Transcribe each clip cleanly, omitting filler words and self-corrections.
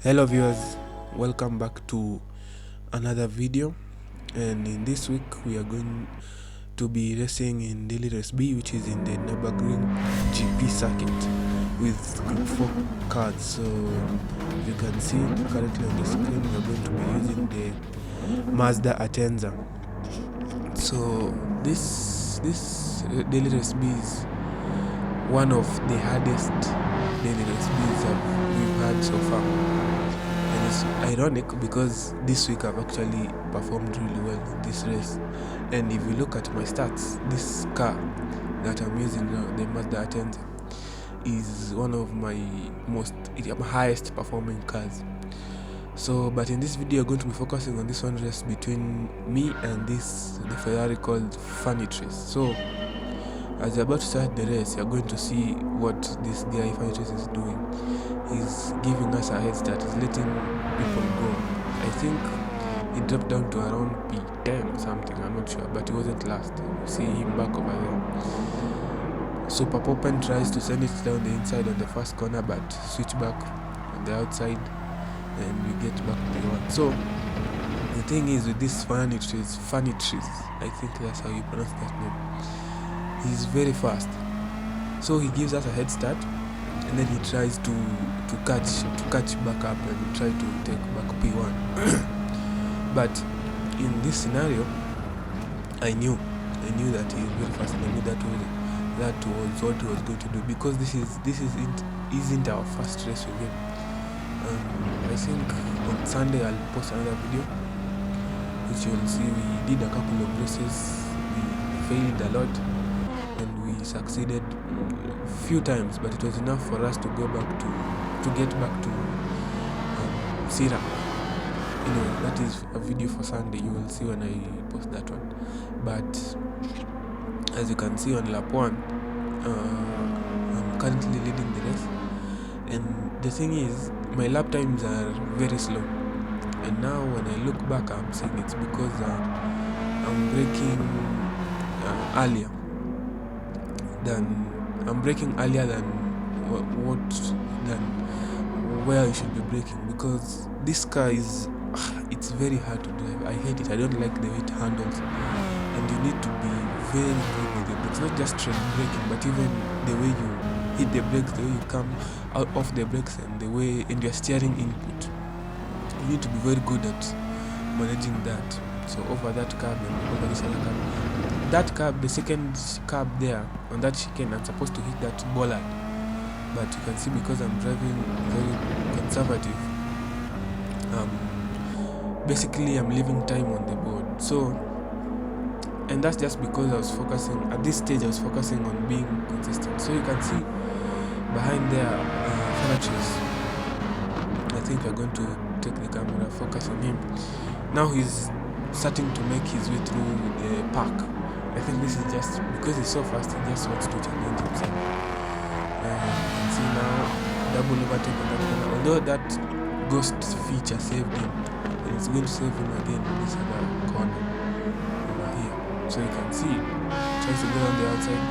Hello viewers, welcome back to another video, and in this week we are going to be racing in Daily Race B, which is in the Nürburgring GP circuit with Group 4 cars. So you can see currently on the screen we are going to be using the Mazda Atenza. So this Daily Race B is one of the hardest Daily Race Bs we've had so far. And it's ironic because this week I've actually performed really well in this race. And if you look at my stats, this car that I'm using now, the Mazda Atenza, is one of my highest performing cars. So, but in this video, I'm going to be focusing on this one race between me and the Ferrari called Funny Trace. So, as you're about to start the race, you're going to see what this guy Funny Trace is doing. He's giving us a head start. He's letting people go. I think he dropped down to around P10 or something. I'm not sure, but he wasn't last. You see him back over there. So Papopen tries to send it down the inside on the first corner, but switch back on the outside, and we get back to the one. So the thing is with this Funny Trace, I think that's how you pronounce that name. He's very fast. So he gives us a head start, and then he tries to catch back up and try to take back P1. But in this scenario, I knew that he is very fast, and I knew that was what he was going to do, because this isn't our first race with him. I think on Sunday I'll post another video which you will see. We did a couple of races, we failed a lot, and we succeeded a few times, but it was enough for us to get back to Syrup. Anyway, that is a video for Sunday. You will see when I post that one. But as you can see on lap 1, I'm currently leading the race, and the thing is my lap times are very slow, and now when I look back I'm seeing it's because I'm braking earlier than where I should be braking, because this car is it's very hard to drive. I hate it. I don't like the way it handles, and you need to be very good with it. It's not just straight braking, but even the way you hit the brakes, the way you come out off the brakes, and your steering input. You need to be very good at managing that. So over that curb and over this other curb. That curb, the second curb there on that chicane, I'm supposed to hit that bollard. But you can see because I'm driving very conservative, basically I'm leaving time on the board. So, and that's just because I was focusing on being consistent. So you can see behind there, Fanatrix. I think we're going to take the camera, focus on him. Now he's starting to make his way through the park. I think this is just because he's so fast, he just wants to challenge himself. You can see now double overtake on that corner. Although that ghost feature saved him, and it's going to save him again in this other corner over here. So you can see tries to go on the outside,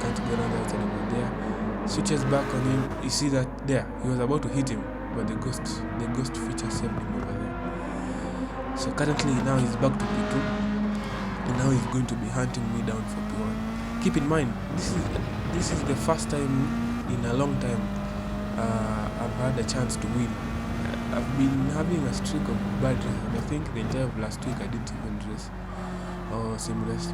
can't go on the outside over there. Switches back on him. You see that there, he was about to hit him, but the ghost feature saved him over there. So currently now he's back to P2, and now he's going to be hunting me down for P1. Keep in mind, this is the first time in a long time I've had a chance to win. I've been having a streak of bad races, and I think the entire of last week I didn't even race or sim race.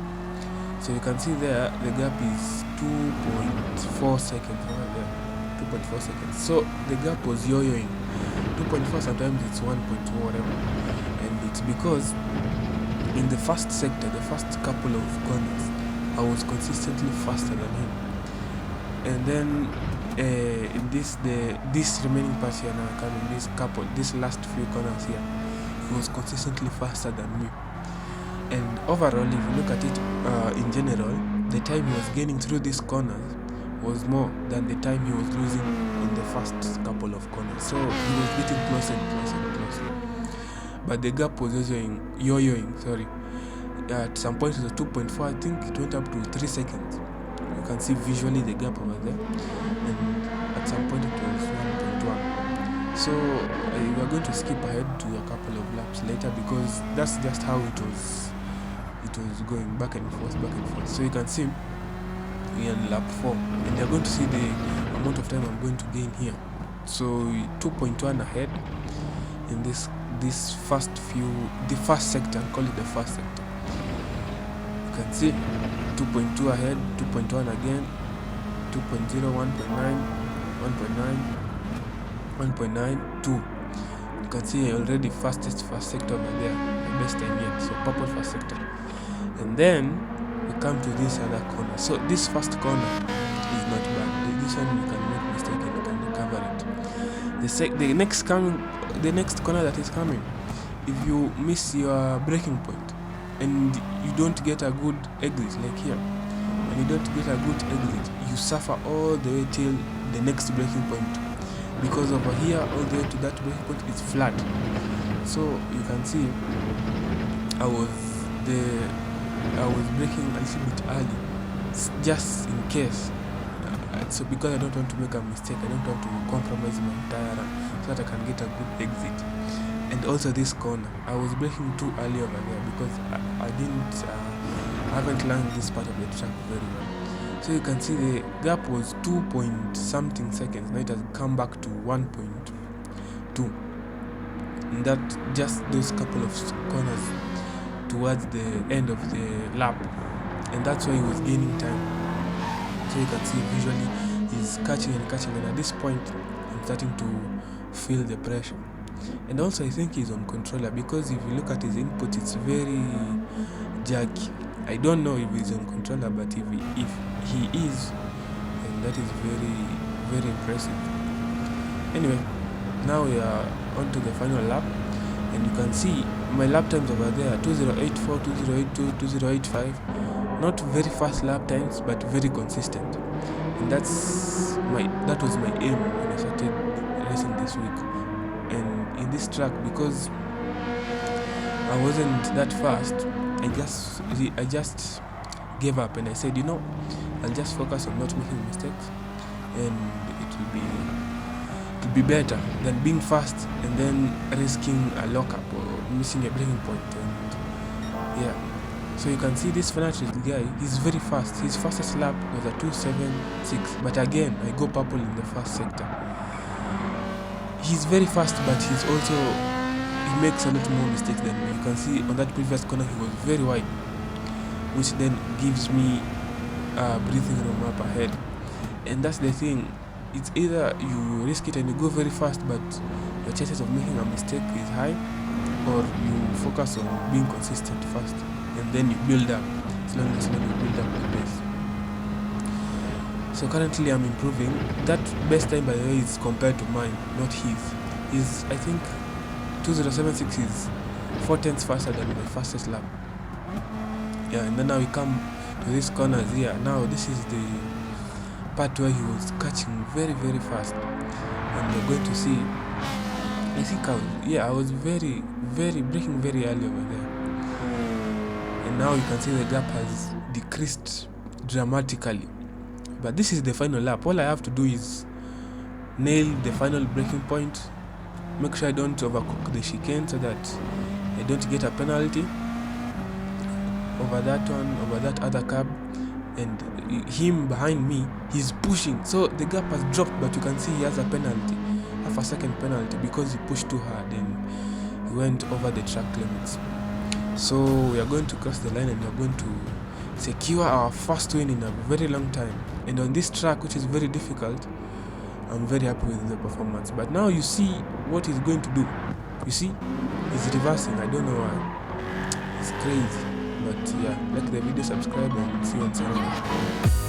So you can see there the gap is 2.4 seconds over there. 2.4 seconds. So the gap was yo-yoing. 2.4, sometimes it's 1.2 whatever. And it's because in the first sector, the first couple of corners, I was consistently faster than him. And then in this remaining part here now, this last few corners here, he was consistently faster than me. And overall, if you look at it in general, the time he was gaining through these corners was more than the time he was losing in the first couple of corners. So he was getting closer and closer and closer. But the gap was yo-yoing. At some point it was 2.4, I think it went up to 3 seconds. You can see visually the gap over there. And at some point it was 1.1. So we are going to skip ahead to a couple of laps later, because that's just how it was going back and forth. So you can see we're in lap 4, and you're going to see the amount of time I'm going to gain here. So 2.1 ahead in the first sector. I'll call it the first sector. You can see 2.2 ahead, 2.1 again, 2.0, 1.9, 1.9, 2. You can see already fastest first sector over there, the best time yet. So purple first sector. And then we come to this other corner. So this first corner is not bad. This one you can make mistake and you can recover it. The next corner that is coming, if you miss your braking point and you don't get a good exit, like here, and you don't get a good exit, you suffer all the way till the next braking point, because over here all the way to that braking point is flat. So you can see I was braking a little bit early, just in case. So because I don't want to make a mistake, I don't want to compromise my entire run, so that I can get a good exit. And also this corner, I was braking too early over there, because I haven't learned this part of the track very well. So you can see the gap was 2 point something seconds. Now it has come back to 1.2, and that just those couple of corners towards the end of the lap, and that's why he was gaining time. So you can see visually he's catching, and at this point I'm starting to feel the pressure. And also I think he's on controller, because if you look at his input, it's very jerky. I don't know if he's on controller, but if he is, then that is very, very impressive. Anyway, now we are on to the final lap, and you can see my lap times over there: 2084, 2082, 2085. Not very fast lap times, but very consistent. And that was my aim when I started racing this week. And in this track, because I wasn't that fast, I just gave up, and I said, I'll just focus on not making mistakes, and it will be better than being fast and then risking a lockup or missing a braking point. And yeah, so you can see this fanatic guy, he's very fast. His fastest lap was a 2:76, but again I go purple in the first sector. He's very fast, but he makes a lot more mistakes than me. You can see on that previous corner he was very wide, which then gives me breathing room up ahead. And that's the thing, it's either you risk it and you go very fast, but your chances of making a mistake is high, or you focus on being consistent first, and then you build up slowly you build up the pace. So currently I'm improving. That best time, by the way, is compared to mine, not his. I think 2076 is 4 tenths faster than my fastest lap. Yeah, and then now we come to this corner here. Now this is the part where he was catching very, very fast, and you're going to see, I think I was very, very braking very early over there. And now you can see the gap has decreased dramatically. But this is the final lap. All I have to do is nail the final braking point, make sure I don't overcook the chicane so that I don't get a penalty over that one, over that other curb. And him behind me, he's pushing, so the gap has dropped, but you can see he has a penalty, half a second penalty, because he pushed too hard and he went over the track limits. So we are going to cross the line, and we are going to secure our first win in a very long time. And on this track, which is very difficult, I'm very happy with the performance. But now you see what he's going to do. You see, he's reversing. I don't know why. It's crazy. But yeah, like the video, subscribe, and see you on Shenanigans.